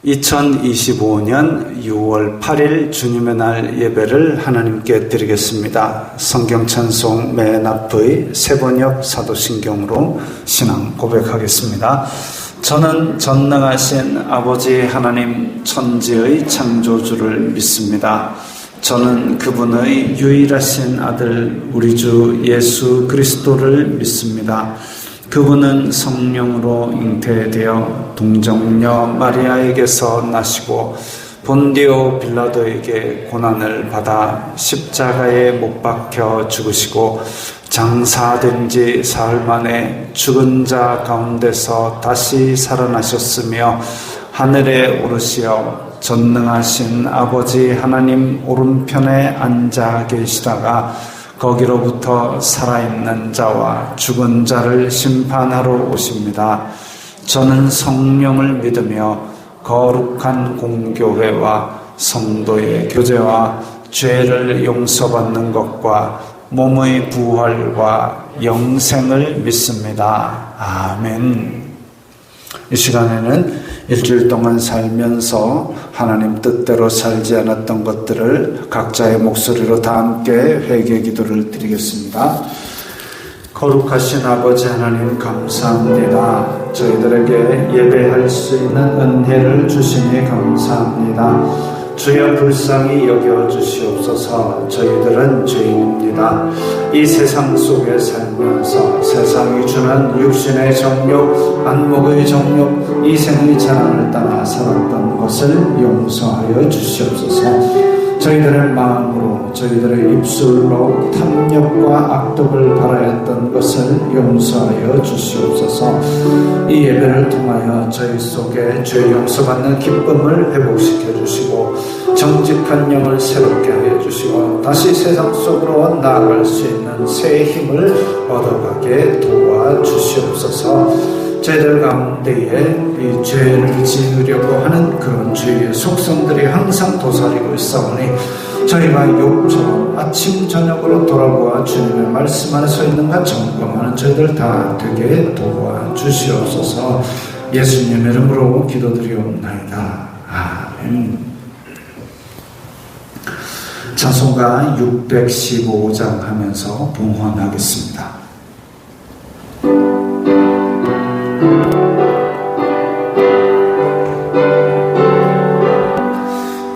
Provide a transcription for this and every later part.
2025년 6월 8일 주님의 날 예배를 하나님께 드리겠습니다. 성경 찬송 맨 앞의 세번역 사도신경으로 신앙 고백하겠습니다. 저는 전능하신 아버지 하나님 천지의 창조주를 믿습니다. 저는 그분의 유일하신 아들 우리 주 예수 그리스도를 믿습니다. 그분은 성령으로 잉태되어 동정녀 마리아에게서 나시고 본디오 빌라도에게 고난을 받아 십자가에 못 박혀 죽으시고 장사된 지 사흘 만에 죽은 자 가운데서 다시 살아나셨으며 하늘에 오르시어 전능하신 아버지 하나님 오른편에 앉아 계시다가 거기로부터 살아있는 자와 죽은 자를 심판하러 오십니다. 저는 성령을 믿으며 거룩한 공교회와 성도의 교제와 죄를 용서받는 것과 몸의 부활과 영생을 믿습니다. 아멘. 이 시간에는 일주일 동안 살면서 하나님 뜻대로 살지 않았던 것들을 각자의 목소리로 다 함께 회개 기도를 드리겠습니다. 거룩하신 아버지 하나님 감사합니다. 저희들에게 예배할 수 있는 은혜를 주시니 감사합니다. 주여 불쌍히 여겨주시옵소서. 저희들은 죄인입니다. 이 세상 속에 살면서 세상이 주는 육신의 정욕, 안목의 정욕, 이생의 자랑을 따라 살았던 것을 용서하여 주시옵소서. 저희들의 마음으로, 저희들의 입술로 탐욕과 악독을 바라였던 것을 용서하여 주시옵소서. 이 예배를 통하여 저희 속에 죄 용서받는 기쁨을 회복시켜 주시고 정직한 영을 새롭게 하여 주시고 다시 세상 속으로 나아갈 수 있는 새 힘을 얻어가게 도와주시옵소서. 저희들 가운데에 이 죄를 지으려고 하는 그런 죄의 속성들이 항상 도사리고 있사오니 저희가 욥처럼 아침 저녁으로 돌아보아 주님의 말씀 안에 서 있는가 점검하는 저희들 다 되게 도와주시옵소서. 예수님 이름으로 기도드리옵나이다. 아멘. 찬송가 615장 하면서 봉헌하겠습니다.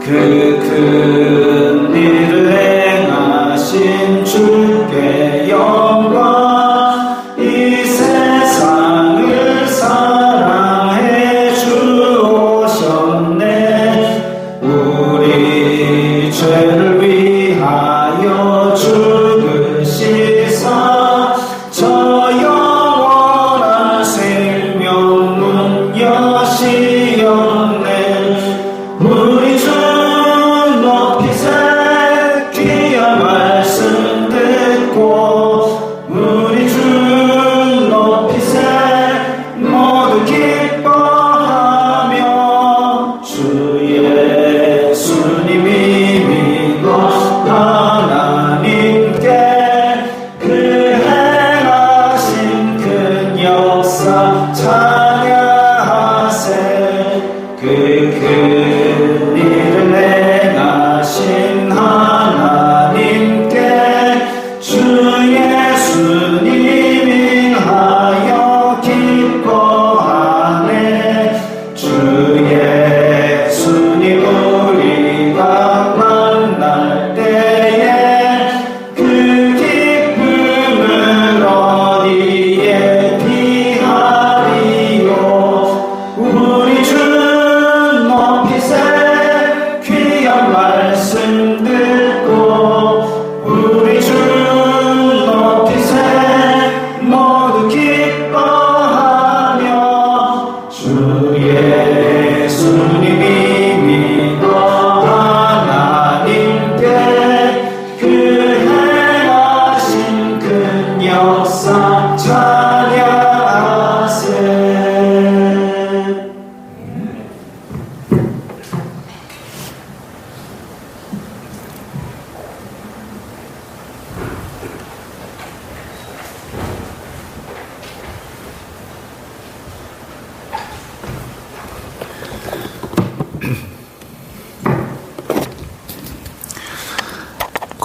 그 큰 일을 행하신 주께 영광, 이 세상을 사랑해 주오셨네. 우리 죄를 위하여 죽으시사 저 영원한 생명 문 여시었네. 우리 주 높이세 귀한 말씀 듣고 우리 주 높이세 모두 기뻐하며 주 예수님이 믿어 하나님께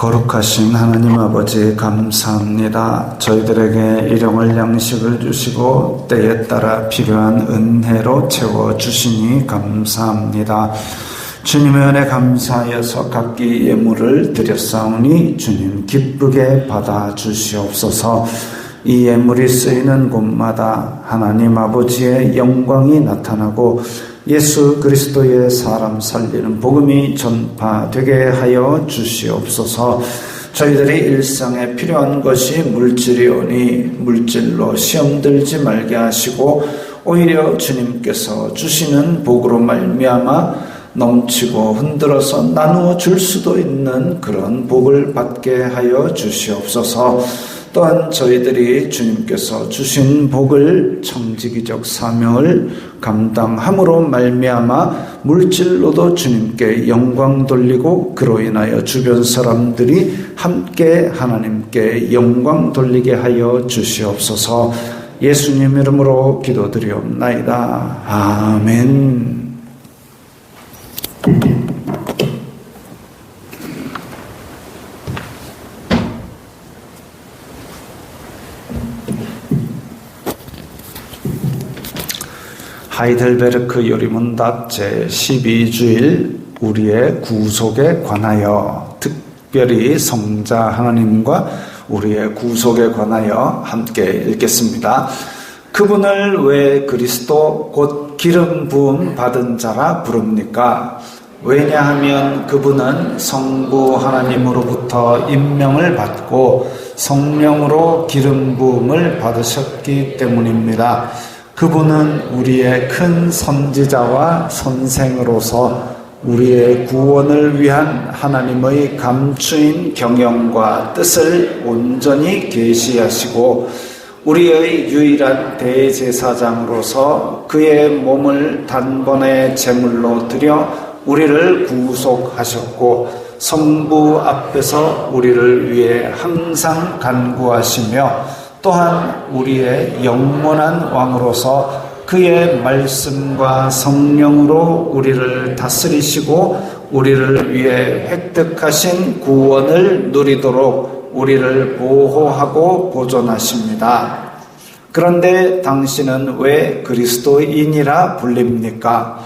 거룩하신 하나님 아버지 감사합니다. 저희들에게 일용할 양식을 주시고 때에 따라 필요한 은혜로 채워주시니 감사합니다. 주님의 은혜 감사하여서 각기 예물을 드렸사오니 주님 기쁘게 받아주시옵소서. 이 예물이 쓰이는 곳마다 하나님 아버지의 영광이 나타나고 예수 그리스도의 사람 살리는 복음이 전파되게 하여 주시옵소서. 저희들이 일상에 필요한 것이 물질이오니 물질로 시험 들지 말게 하시고 오히려 주님께서 주시는 복으로 말미암아 넘치고 흔들어서 나누어 줄 수도 있는 그런 복을 받게 하여 주시옵소서. 또한 저희들이 주님께서 주신 복을 청지기적 사명을 감당함으로 말미암아 물질로도 주님께 영광 돌리고 그로 인하여 주변 사람들이 함께 하나님께 영광 돌리게 하여 주시옵소서. 예수님 이름으로 기도드리옵나이다. 아멘. 하이델베르크 요리문답 제12주일 우리의 구속에 관하여, 특별히 성자 하나님과 우리의 구속에 관하여 함께 읽겠습니다. 그분을 왜 그리스도 곧 기름 부음 받은 자라 부릅니까? 왜냐하면 그분은 성부 하나님으로부터 임명을 받고 성령으로 기름 부음을 받으셨기 때문입니다. 그분은 우리의 큰 선지자와 선생으로서 우리의 구원을 위한 하나님의 감추인 경영과 뜻을 온전히 계시하시고 우리의 유일한 대제사장으로서 그의 몸을 단번에 제물로 드려 우리를 구속하셨고 성부 앞에서 우리를 위해 항상 간구하시며 또한 우리의 영원한 왕으로서 그의 말씀과 성령으로 우리를 다스리시고 우리를 위해 획득하신 구원을 누리도록 우리를 보호하고 보존하십니다. 그런데 당신은 왜 그리스도인이라 불립니까?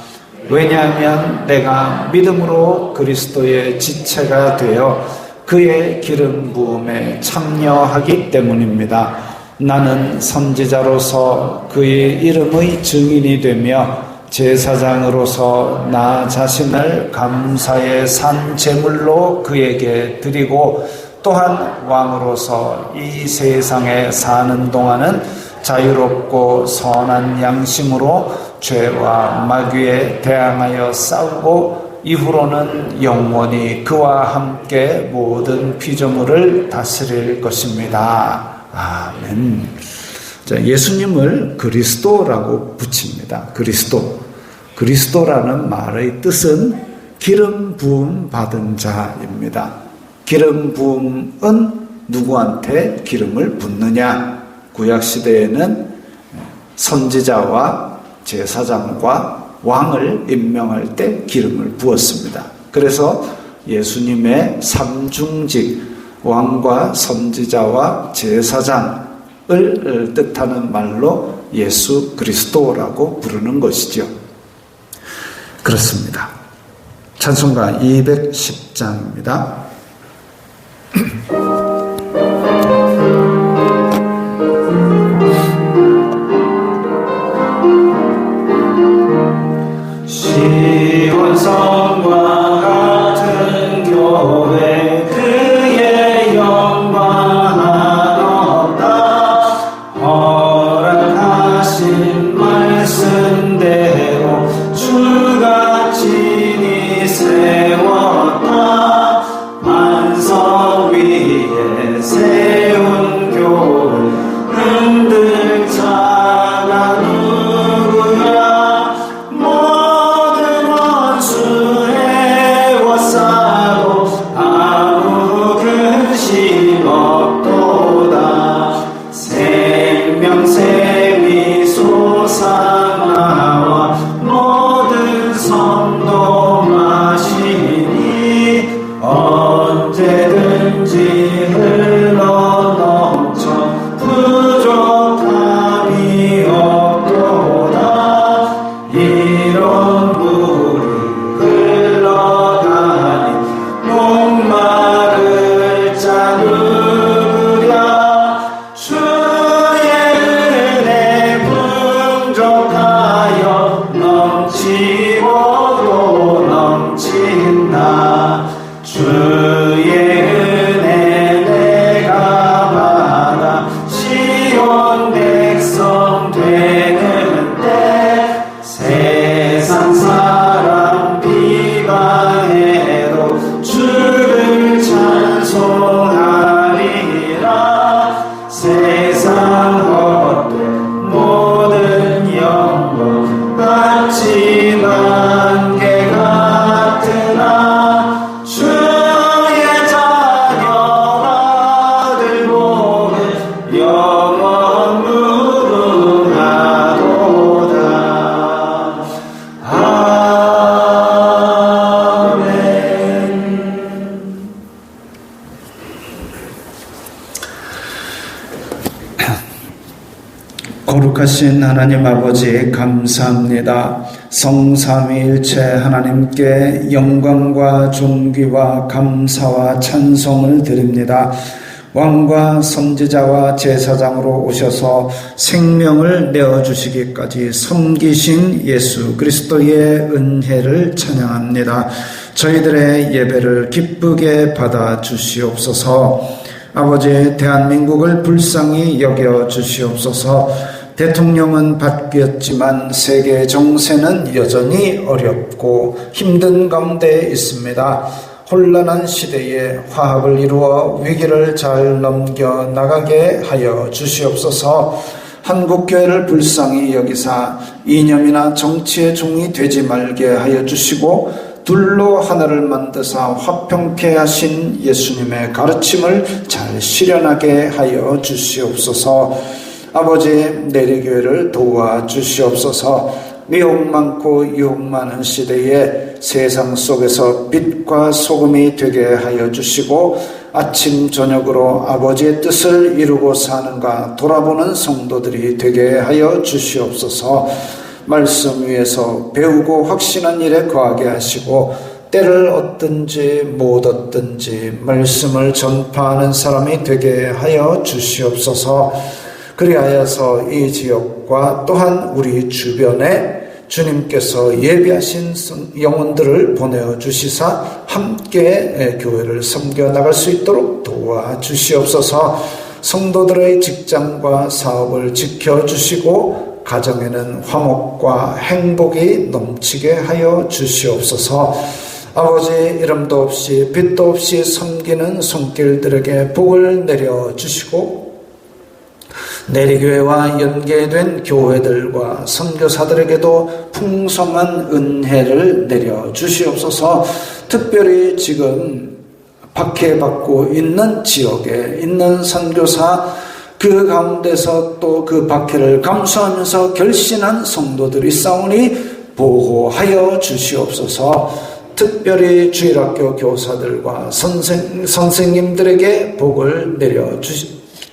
왜냐하면 내가 믿음으로 그리스도의 지체가 되어 그의 기름 부음에 참여하기 때문입니다. 나는 선지자로서 그의 이름의 증인이 되며 제사장으로서 나 자신을 감사의 산 제물로 그에게 드리고 또한 왕으로서 이 세상에 사는 동안은 자유롭고 선한 양심으로 죄와 마귀에 대항하여 싸우고 이후로는 영원히 그와 함께 모든 피조물을 다스릴 것입니다. 아멘. 자, 예수님을 그리스도라고 붙입니다. 그리스도라는 말의 뜻은 기름 부음 받은 자입니다. 기름 부음은 누구한테 기름을 붓느냐? 구약 시대에는 선지자와 제사장과 왕을 임명할 때 기름을 부었습니다. 그래서 예수님의 삼중직, 왕과 선지자와 제사장을 뜻하는 말로 예수 그리스도라고 부르는 것이죠. 그렇습니다. 찬송가 210장입니다. 시온성과 같은 교회 그의 영광 한없다. 허락하신 말씀대로 주가 친히 세웠다. 거룩하신 하나님 아버지 감사합니다. 성삼위일체 하나님께 영광과 존귀와 감사와 찬송을 드립니다. 왕과 선지자와 제사장으로 오셔서 생명을 내어주시기까지 섬기신 예수 그리스도의 은혜를 찬양합니다. 저희들의 예배를 기쁘게 받아 주시옵소서. 아버지, 대한민국을 불쌍히 여겨 주시옵소서. 대통령은 바뀌었지만 세계 정세는 여전히 어렵고 힘든 가운데 있습니다. 혼란한 시대에 화합을 이루어 위기를 잘 넘겨 나가게 하여 주시옵소서. 한국교회를 불쌍히 여기사 이념이나 정치의 종이 되지 말게 하여 주시고 둘로 하나를 만드사 화평케 하신 예수님의 가르침을 잘 실현하게 하여 주시옵소서. 아버지, 내리교회를 도와주시옵소서. 미혹 많고 유혹 많은 시대에 세상 속에서 빛과 소금이 되게 하여 주시고 아침 저녁으로 아버지의 뜻을 이루고 사는가 돌아보는 성도들이 되게 하여 주시옵소서. 말씀 위에서 배우고 확신한 일에 거하게 하시고 때를 얻든지 못 얻든지 말씀을 전파하는 사람이 되게 하여 주시옵소서. 그리하여서 이 지역과 또한 우리 주변에 주님께서 예비하신 영혼들을 보내주시사 함께 교회를 섬겨 나갈 수 있도록 도와주시옵소서. 성도들의 직장과 사업을 지켜주시고 가정에는 화목과 행복이 넘치게 하여 주시옵소서. 아버지, 이름도 없이 빛도 없이 섬기는 손길들에게 복을 내려주시고 내리교회와 연계된 교회들과 선교사들에게도 풍성한 은혜를 내려주시옵소서. 특별히 지금 박해받고 있는 지역에 있는 선교사, 그 가운데서 또 그 박해를 감수하면서 결신한 성도들이 싸우니 보호하여 주시옵소서. 특별히 주일학교 교사들과 선생님들에게 복을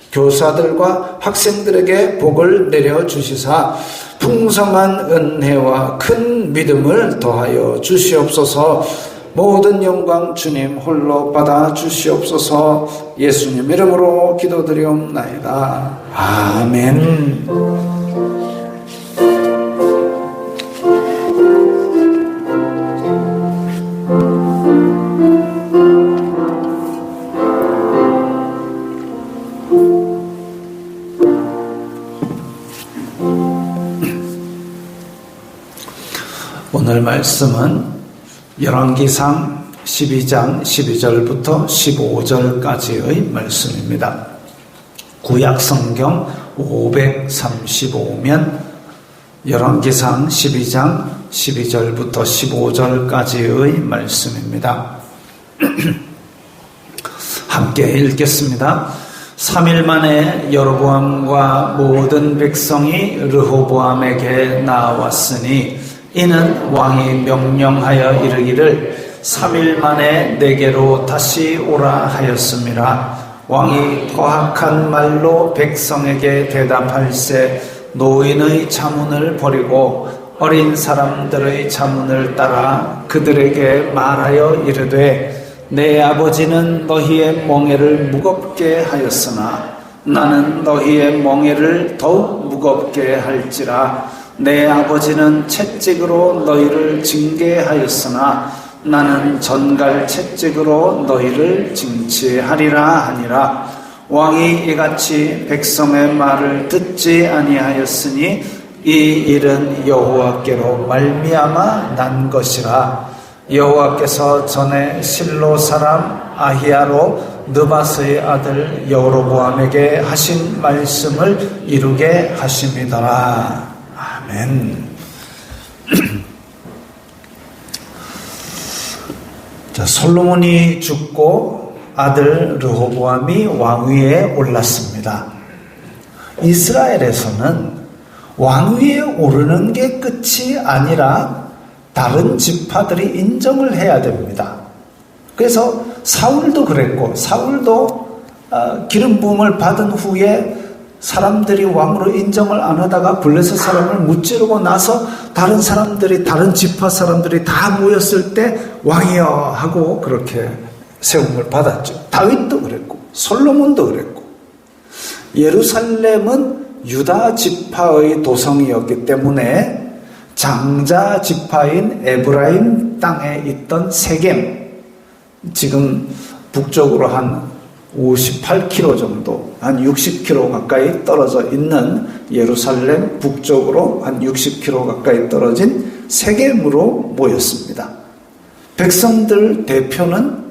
교사들과 학생들에게 복을 내려주시사 풍성한 은혜와 큰 믿음을 더하여 주시옵소서. 모든 영광 주님 홀로 받아 주시옵소서. 예수님 이름으로 기도드리옵나이다. 아멘. 오늘 말씀은 열왕기상 12장 12절부터 15절까지의 말씀입니다. 구약성경 535면 열왕기상 12장 12절부터 15절까지의 말씀입니다. 함께 읽겠습니다. 3일 만에 여로보암과 모든 백성이 르호보암에게 나왔으니 이는 왕이 명령하여 이르기를 3일 만에 내게로 다시 오라 하였음이라. 왕이 거학한 말로 백성에게 대답할세 노인의 자문을 버리고 어린 사람들의 자문을 따라 그들에게 말하여 이르되 내 아버지는 너희의 멍에를 무겁게 하였으나 나는 너희의 멍에를 더욱 무겁게 할지라. 내 아버지는 채찍으로 너희를 징계하였으나 나는 전갈 채찍으로 너희를 징치하리라 하니라. 왕이 이같이 백성의 말을 듣지 아니하였으니 이 일은 여호와께로 말미암아 난 것이라. 여호와께서 전에 실로 사람 아히야로 느밧의 아들 여로보암에게 하신 말씀을 이루게 하심이더라. 아멘. 자, 솔로몬이 죽고 아들 르호보암이 왕위에 올랐습니다. 이스라엘에서는 왕위에 오르는 게 끝이 아니라 다른 지파들이 인정을 해야 됩니다. 그래서 사울도 그랬고, 사울도 기름 부음을 받은 후에 사람들이 왕으로 인정을 안 하다가 블레셋 사람을 무찌르고 나서 다른 사람들이, 다른 지파 사람들이 다 모였을 때 왕이여 하고 그렇게 세움을 받았죠. 다윗도 그랬고 솔로몬도 그랬고. 예루살렘은 유다 지파의 도성이었기 때문에 장자 지파인 에브라임 땅에 있던 세겜, 지금 북쪽으로 한 58km 정도, 한 60km 가까이 떨어져 있는 예루살렘 북쪽으로 한 60km 가까이 떨어진 세겜으로 모였습니다. 백성들 대표는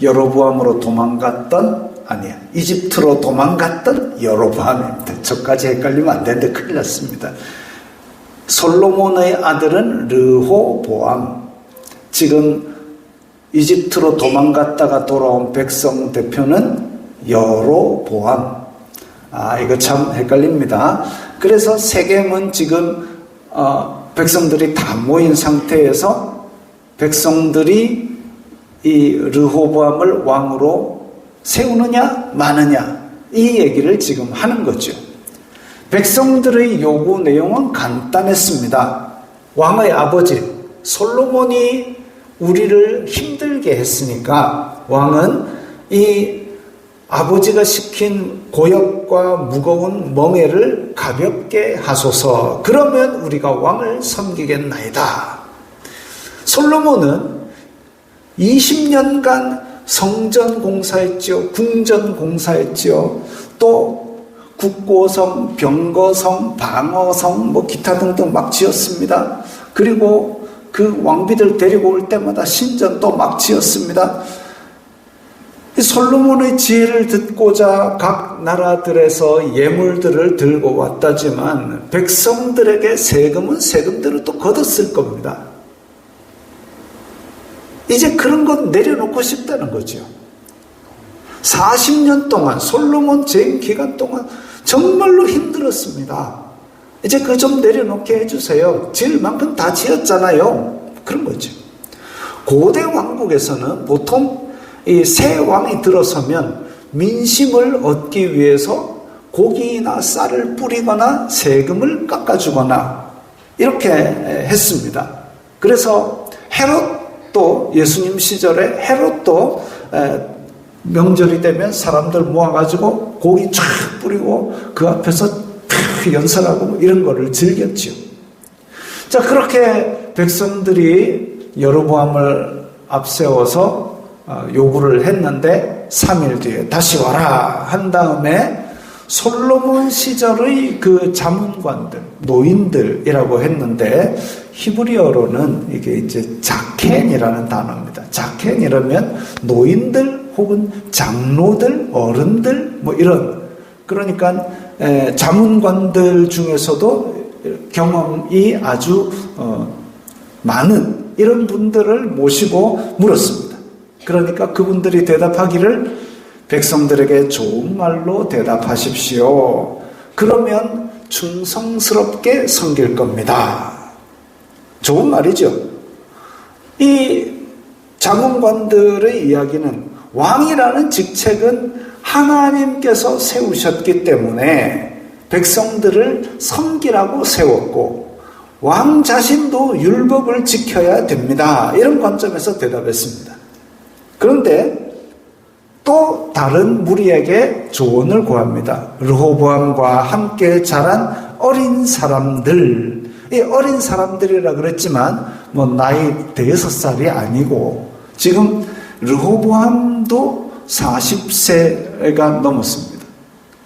여로보암으로 도망갔던, 아니야, 이집트로 도망갔던 여로보암입니다. 저까지 헷갈리면 안 되는데 큰일 났습니다. 솔로몬의 아들은 르호보암, 지금 이집트로 도망갔다가 돌아온 백성 대표는 여로보암. 이거 참 헷갈립니다. 그래서 세겜은 지금 백성들이 다 모인 상태에서 백성들이 이 르호보암을 왕으로 세우느냐 마느냐 이 얘기를 지금 하는 거죠. 백성들의 요구 내용은 간단했습니다. 왕의 아버지 솔로몬이 우리를 힘들게 했으니까 왕은 이 아버지가 시킨 고역과 무거운 멍에를 가볍게 하소서. 그러면 우리가 왕을 섬기겠나이다. 솔로몬은 20년간 성전 공사했지요, 궁전 공사했지요, 또 국고성, 병거성, 방어성, 기타 등등 막 지었습니다. 그리고 그 왕비들 데리고 올 때마다 신전도 막 지었습니다. 솔로몬의 지혜를 듣고자 각 나라들에서 예물들을 들고 왔다지만 백성들에게 세금은 세금대로 또 걷었을 겁니다. 이제 그런 건 내려놓고 싶다는 거죠. 40년 동안 솔로몬 재임 기간 동안 정말로 힘들었습니다. 이제 그 좀 내려놓게 해주세요. 지을 만큼 다 지었잖아요. 그런 거죠. 고대 왕국에서는 보통 이 새 왕이 들어서면 민심을 얻기 위해서 고기나 쌀을 뿌리거나 세금을 깎아주거나 이렇게 했습니다. 그래서 헤롯도, 예수님 시절에 헤롯도 명절이 되면 사람들 모아가지고 고기 쫙 뿌리고 그 앞에서 연설하고 이런 거를 즐겼죠. 자, 그렇게 백성들이 여로보암을 앞세워서 요구를 했는데 3일 뒤에 다시 와라 한 다음에 솔로몬 시절의 그 자문관들, 노인들이라고 했는데 히브리어로는 이게 이제 자켄이라는 단어입니다. 자켄이라면 노인들 혹은 장로들, 어른들 이런, 그러니까 자문관들 중에서도 경험이 아주 많은 이런 분들을 모시고 물었습니다. 그러니까 그분들이 대답하기를 백성들에게 좋은 말로 대답하십시오. 그러면 충성스럽게 섬길 겁니다. 좋은 말이죠. 이 자문관들의 이야기는 왕이라는 직책은 하나님께서 세우셨기 때문에 백성들을 섬기라고 세웠고 왕 자신도 율법을 지켜야 됩니다. 이런 관점에서 대답했습니다. 그런데 또 다른 무리에게 조언을 구합니다. 르호보암과 함께 자란 어린 사람들, 이 어린 사람들이라 그랬지만 나이 5살이 아니고 지금 르호보암도 40세가 넘었습니다.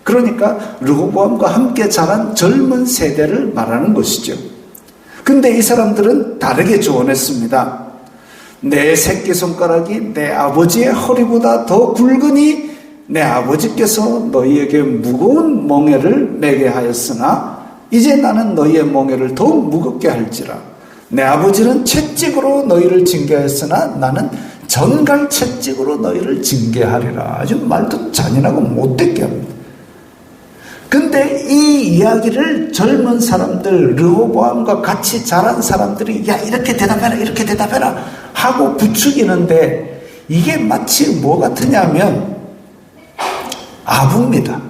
그러니까 르호보암과 함께 자란 젊은 세대를 말하는 것이죠. 근데 이 사람들은 다르게 조언했습니다. 내 새끼손가락이 내 아버지의 허리보다 더 굵으니 내 아버지께서 너희에게 무거운 멍에를 매게 하였으나 이제 나는 너희의 멍에를 더욱 무겁게 할지라. 내 아버지는 채찍으로 너희를 징계하였으나 나는 전갈 채찍으로 너희를 징계하리라. 아주 말도 잔인하고 못되게 합니다. 근데 이 이야기를 젊은 사람들, 르호보암과 같이 자란 사람들이 야 이렇게 대답해라 이렇게 대답해라 하고 부추기는데 이게 마치 뭐 같으냐면 아부입니다.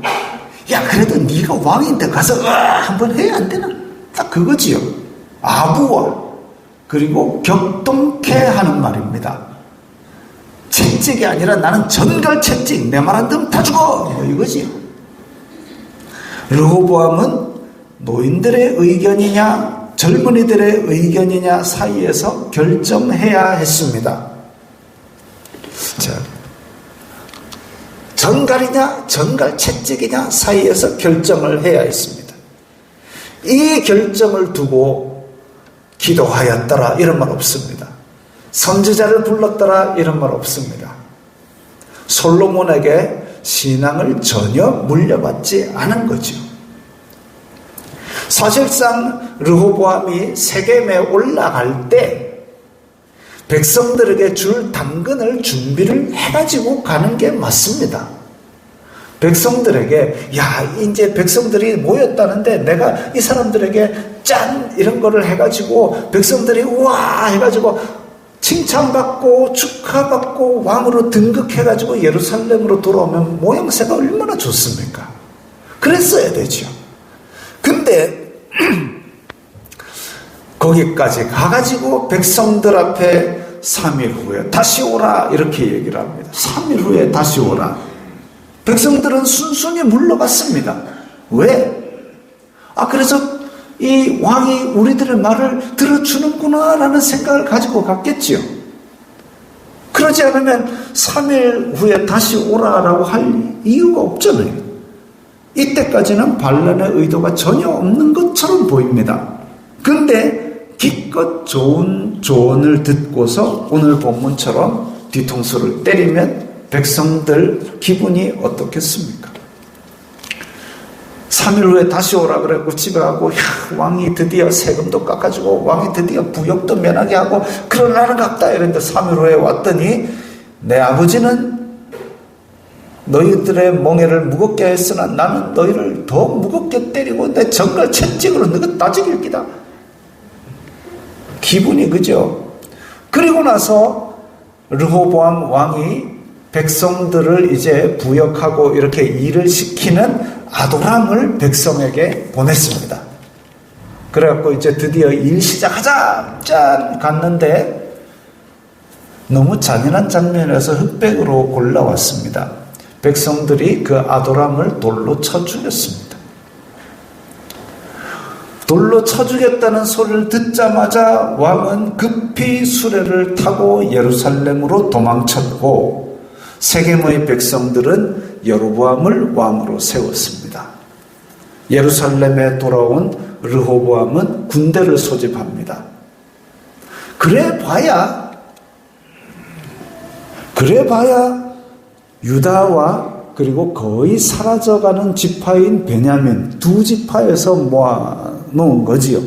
야, 그래도 네가 왕인데 가서 한번 해야 안 되나? 딱 그거지요. 아부와 그리고 격동케 하는 말입니다. 채찍이 아니라 나는 전갈 채찍, 내 말 안 들으면 다 죽어, 뭐 이거지요. 르호보암은 노인들의 의견이냐 젊은이들의 의견이냐 사이에서 결정해야 했습니다. 자, 전갈이냐 전갈 채찍이냐 사이에서 결정을 해야 했습니다. 이 결정을 두고 기도하였더라 이런 말 없습니다. 선지자를 불렀더라 이런 말 없습니다. 솔로몬에게 신앙을 전혀 물려받지 않은 거죠. 사실상 르호보암이 세겜에 올라갈 때 백성들에게 줄 당근을 준비를 해가지고 가는 게 맞습니다. 백성들에게 야 이제 백성들이 모였다는데 내가 이 사람들에게 짠 이런 거를 해가지고 백성들이 우와 해가지고 칭찬받고 축하받고 왕으로 등극해가지고 예루살렘으로 돌아오면 모양새가 얼마나 좋습니까? 그랬어야 되죠. 근데 거기까지 가가지고 백성들 앞에 3일 후에 다시 오라 이렇게 얘기를 합니다. 3일 후에 다시 오라. 백성들은 순순히 물러갔습니다. 왜? 그래서 이 왕이 우리들의 말을 들어주는구나 라는 생각을 가지고 갔겠지요. 그러지 않으면 3일 후에 다시 오라라고 할 이유가 없잖아요. 이때까지는 반란의 의도가 전혀 없는 것처럼 보입니다. 근데 기껏 좋은 조언을 듣고서 오늘 본문처럼 뒤통수를 때리면 백성들 기분이 어떻겠습니까? 3일 후에 다시 오라 그래고 집에 가고 왕이 드디어 세금도 깎아주고 왕이 드디어 부역도 면하게 하고 그런 날은 갔다 이랬는데 3일 후에 왔더니 내 아버지는 너희들의 멍에를 무겁게 했으나 나는 너희를 더 무겁게 때리고 내 정갈 채찍으로 너희 따지길 기다. 기분이 그죠? 그리고 나서 르호보암 왕이 백성들을 이제 부역하고 이렇게 일을 시키는 아도람을 백성에게 보냈습니다. 그래갖고 이제 드디어 일 시작하자! 짠! 갔는데 너무 잔인한 장면에서 흑백으로 골라왔습니다. 백성들이 그 아도람을 돌로 쳐 죽였습니다. 돌로 쳐 죽였다는 소리를 듣자마자 왕은 급히 수레를 타고 예루살렘으로 도망쳤고 세겜의 백성들은 여로보암을 왕으로 세웠습니다. 예루살렘에 돌아온 르호보암은 군대를 소집합니다. 그래봐야 유다와 그리고 거의 사라져가는 지파인 베냐민 두 지파에서 모아놓은 거지요.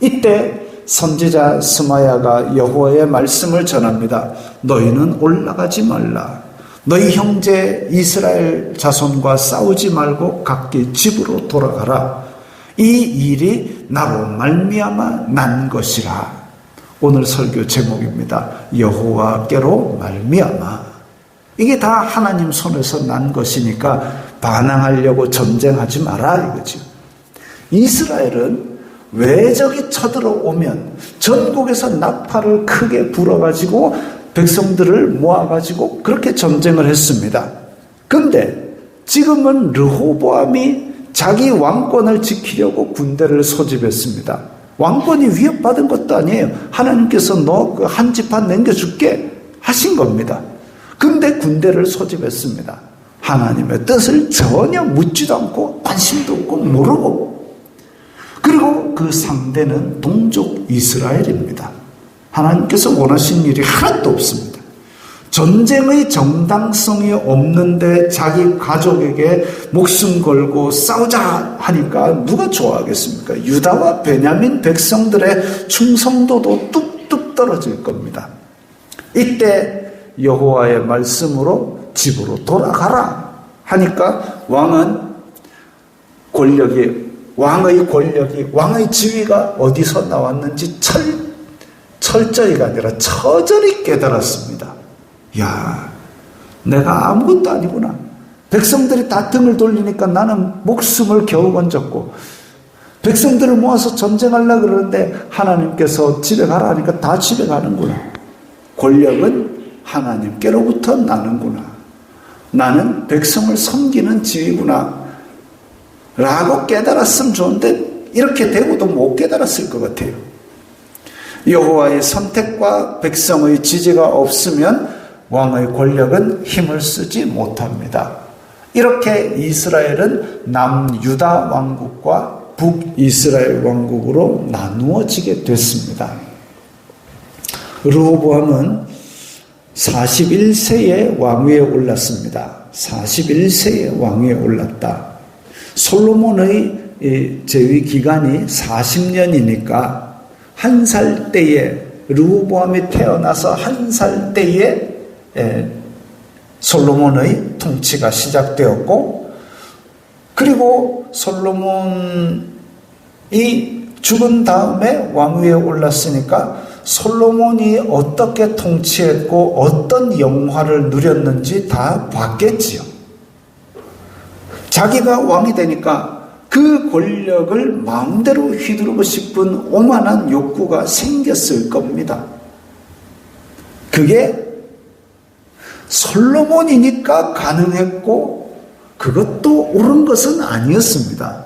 이때 선지자 스마야가 여호와의 말씀을 전합니다. 너희는 올라가지 말라. 너희 형제 이스라엘 자손과 싸우지 말고 각기 집으로 돌아가라. 이 일이 나로 말미암아 난 것이라. 오늘 설교 제목입니다. 여호와께로 말미암아. 이게 다 하나님 손에서 난 것이니까 반항하려고 전쟁하지 마라 이거죠. 이스라엘은 외적이 쳐들어오면 전국에서 나팔을 크게 불어가지고 백성들을 모아가지고 그렇게 전쟁을 했습니다. 근데 지금은 르호보암이 자기 왕권을 지키려고 군대를 소집했습니다. 왕권이 위협받은 것도 아니에요. 하나님께서 너 그 한 지파 남겨줄게 하신 겁니다. 근데 군대를 소집했습니다. 하나님의 뜻을 전혀 묻지도 않고 관심도 없고 모르고, 그리고 그 상대는 동족 이스라엘입니다. 하나님께서 원하신 일이 하나도 없습니다. 전쟁의 정당성이 없는데 자기 가족에게 목숨 걸고 싸우자 하니까 누가 좋아하겠습니까? 유다와 베냐민 백성들의 충성도도 뚝뚝 떨어질 겁니다. 이때 여호와의 말씀으로 집으로 돌아가라 하니까 왕의 권력이 왕의 지위가 어디서 나왔는지 철저히가 아니라 처절히 깨달았습니다. 야, 내가 아무것도 아니구나. 백성들이 다 등을 돌리니까 나는 목숨을 겨우 건졌고, 백성들을 모아서 전쟁하려고 그러는데 하나님께서 집에 가라 하니까 다 집에 가는구나. 권력은 하나님께로부터 나는구나. 나는 백성을 섬기는 지위구나 라고 깨달았으면 좋은데 이렇게 되고도 못 깨달았을 것 같아요. 여호와의 선택과 백성의 지지가 없으면 왕의 권력은 힘을 쓰지 못합니다. 이렇게 이스라엘은 남유다 왕국과 북이스라엘 왕국으로 나누어지게 됐습니다. 르호보암은 41세에 왕위에 올랐습니다. 41세에 왕위에 올랐다. 솔로몬의 재위 기간이 40년이니까 한 살 때에, 르호보암이 태어나서 한 살 때에 솔로몬의 통치가 시작되었고, 그리고 솔로몬이 죽은 다음에 왕위에 올랐으니까 솔로몬이 어떻게 통치했고 어떤 영화를 누렸는지 다 봤겠지요. 자기가 왕이 되니까 그 권력을 마음대로 휘두르고 싶은 오만한 욕구가 생겼을 겁니다. 그게 솔로몬이니까 가능했고 그것도 옳은 것은 아니었습니다.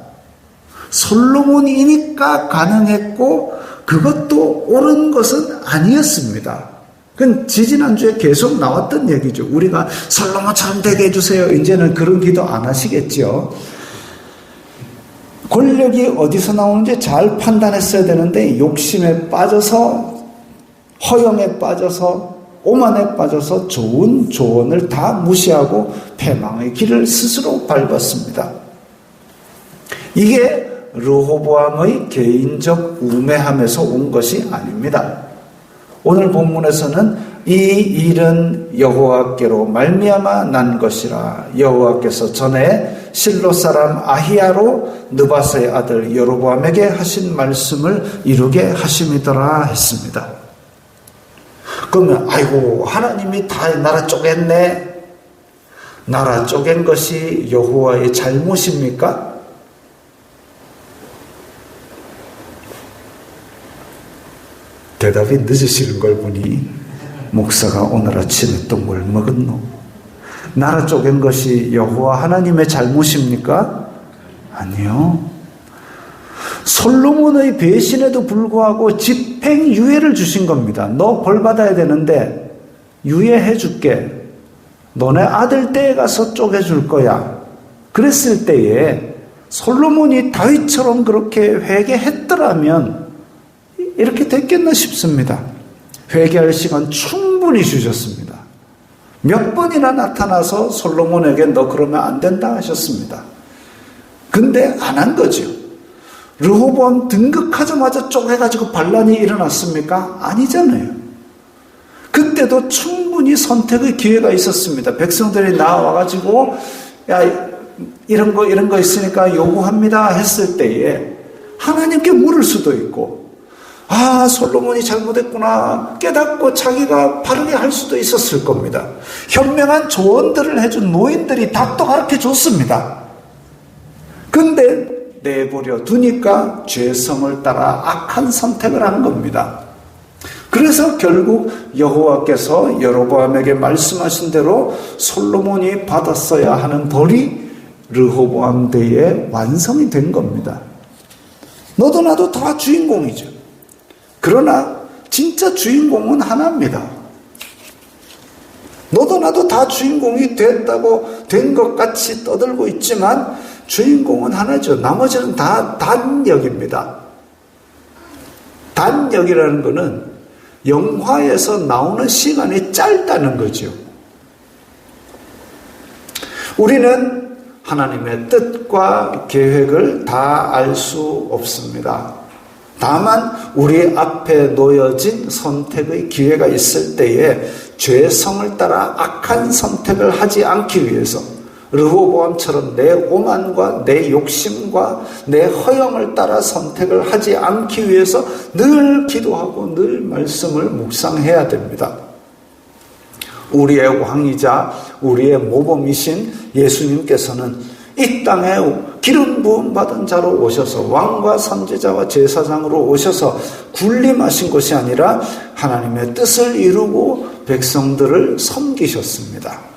솔로몬이니까 가능했고 그것도 옳은 것은 아니었습니다. 그건 지지난주에 계속 나왔던 얘기죠. 우리가 솔로몬처럼 되게 해주세요. 이제는 그런 기도 안 하시겠죠. 권력이 어디서 나오는지 잘 판단했어야 되는데 욕심에 빠져서, 허영에 빠져서, 오만에 빠져서 좋은 조언을 다 무시하고 패망의 길을 스스로 밟았습니다. 이게 르호보암의 개인적 우매함에서 온 것이 아닙니다. 오늘 본문에서는 이 일은 여호와께로 말미암아 난 것이라, 여호와께서 전에 실로 사람 아히야로 느바스의 아들 여로보암에게 하신 말씀을 이루게 하심이더라 했습니다. 그러면 아이고 하나님이 다 나라 쪼갰네. 나라 쪼갠 것이 여호와의 잘못입니까? 대답이 늦으시는 걸 보니 목사가 오늘 아침에 또 뭘 먹었노? 나라 쪼갠 것이 여호와 하나님의 잘못입니까? 아니요. 솔로몬의 배신에도 불구하고 집행유예를 주신 겁니다. 너 벌 받아야 되는데 유예해 줄게. 너네 아들 떼에 가서 쪼개줄 거야. 그랬을 때에 솔로몬이 다윗처럼 그렇게 회개했더라면 이렇게 됐겠나 싶습니다. 회개할 시간 충분히 주셨습니다. 몇 번이나 나타나서 솔로몬에게 너 그러면 안 된다 하셨습니다. 근데 안 한 거죠. 르호보암 등극하자마자 쪼개가지고 반란이 일어났습니까? 아니잖아요. 그때도 충분히 선택의 기회가 있었습니다. 백성들이 나와가지고 야 이런 거 있으니까 요구합니다 했을 때에 하나님께 물을 수도 있고, 아 솔로몬이 잘못했구나 깨닫고 자기가 바르게 할 수도 있었을 겁니다. 현명한 조언들을 해준 노인들이 답도 가르쳐 줬습니다. 근데 내버려 두니까 죄성을 따라 악한 선택을 한 겁니다. 그래서 결국 여호와께서 여로보암에게 말씀하신 대로 솔로몬이 받았어야 하는 벌이 르호보암 때에 완성이 된 겁니다. 너도 나도 다 주인공이죠. 그러나 진짜 주인공은 하나입니다. 너도 나도 다 주인공이 됐다고 된 것 같이 떠들고 있지만 주인공은 하나죠. 나머지는 다 단역입니다. 단역이라는 것은 영화에서 나오는 시간이 짧다는 거죠. 우리는 하나님의 뜻과 계획을 다 알 수 없습니다. 다만 우리 앞에 놓여진 선택의 기회가 있을 때에 죄성을 따라 악한 선택을 하지 않기 위해서 르호보암처럼 내 오만과 내 욕심과 내 허영을 따라 선택을 하지 않기 위해서 늘 기도하고 늘 말씀을 묵상해야 됩니다. 우리의 왕이자 우리의 모범이신 예수님께서는 이 땅에 기름 부음 받은 자로 오셔서 왕과 선지자와 제사장으로 오셔서 군림하신 것이 아니라 하나님의 뜻을 이루고 백성들을 섬기셨습니다.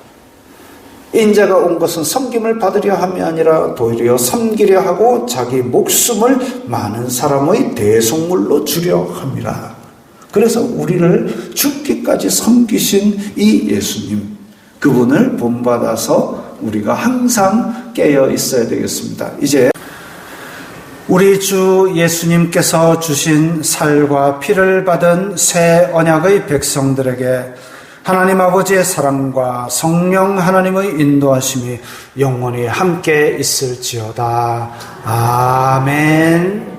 인자가 온 것은 섬김을 받으려 함이 아니라 도리어 섬기려 하고 자기 목숨을 많은 사람의 대속물로 주려 함이라. 그래서 우리를 죽기까지 섬기신 이 예수님, 그분을 본받아서 우리가 항상 깨어 있어야 되겠습니다. 이제 우리 주 예수님께서 주신 살과 피를 받은 새 언약의 백성들에게 하나님 아버지의 사랑과 성령 하나님의 인도하심이 영원히 함께 있을지어다. 아멘.